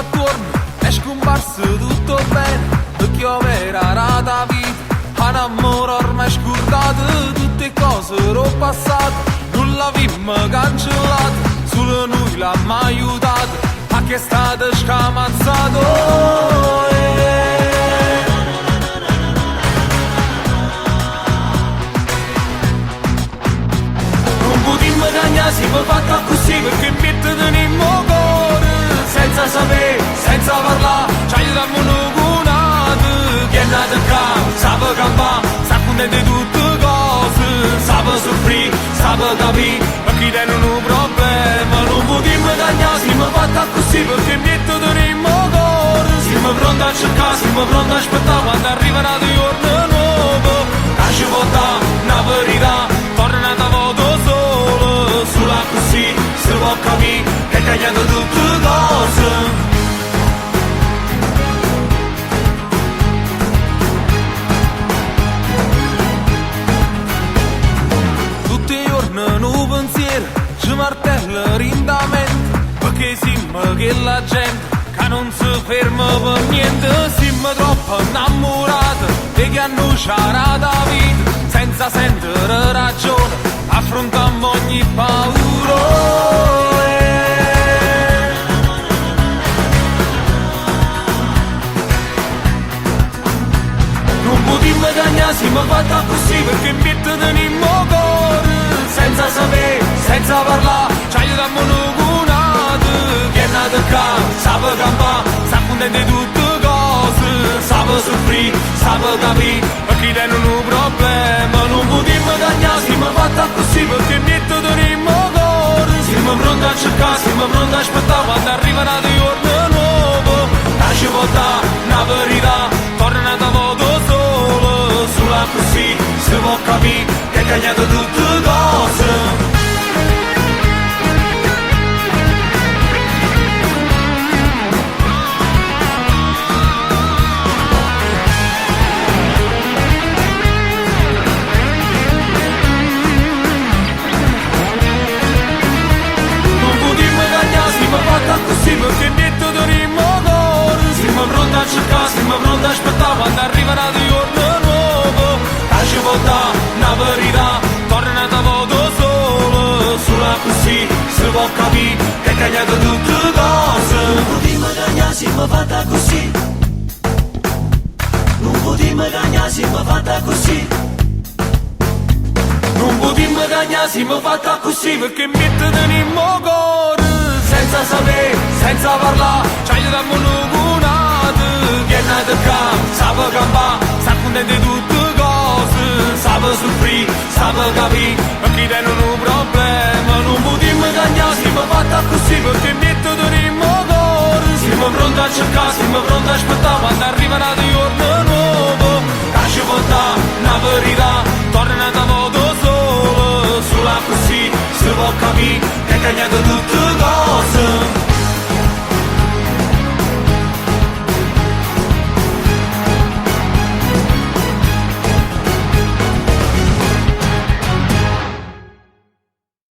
attorno è scomparso tutto bene, perché era rata vita, un amore ormai scordato, tutte cose ero passate, non l'avevamo cancellato, solo noi l'abbiamo aiutato, a che è stato scamazzato. Non potremmo cagnare, siamo fatta così, perché mette tenimmo cuore, senza sapere, senza parlare, ci aiutiamo noi cunato, chi è nato qua, sa campare, sa contento di tutte cose, sa soffrire, sa capire, ma chi tiene un problema, non potremmo cagnare, siamo fatta così, perché mette tenimmo cuore, siamo pronti a cercare, siamo pronti a aspettare, quando arriverà il giorno nuovo, la ci può dare una verità, torna da voto solo, sulla così, si può capire, che tagliando tutte cose. Un pensiero ci martella rindamente, perché siamo che la gente che non si ferma per niente, siamo troppo innamorati e che annunciare la vita senza sentire ragione, affrontiamo ogni paura. Non potremmo cagnare, siamo fatta così, perché mette tenimmo cuore, senza sapere, senza parlare, ci aiutiamo noi cunato, chi è nato qua, sa campare, sa contento di tutte cose, sa soffrire, sa capire, ma chi tiene un problema, non potremmo cagnare, siamo fatta così, perché mette tenimmo cuore, siamo pronti a cercare, siamo pronti a aspettare, quando arriverà il giorno nuovo, la ci può dare una verità, torna da voto solo, sulla così, si può capire, che è cambiato tutte cose. Così perché niente tenimmo cuore, siamo pronti a cercare, siamo pronti a aspettare, quando arriverà il giorno nuovo, la ci può dare una verità, torna da voto solo, sulla così si può capire, che è cambiato tutte cose. Non potremmo cagnare, siamo fatta così, non potremmo cagnare, siamo fatta così, non potremmo cagnare, siamo fatta così, perché mette tenimmo cuore, senza sapere, senza parlare, ci aiutiamo noi cunato, chi è nato qua, sa campare, sa contento di tutte cose, sa soffrire, sa capire, ma chi tiene un problema, non potremmo cagnare, siamo fatta così, perché mette tenimmo cuore, siamo pronti a cercare, siamo pronti a aspettare, quando arriverà il giorno nuovo, la ci può dare una verità, torna da voto solo, sulla così si può capire, che è cambiato tutto.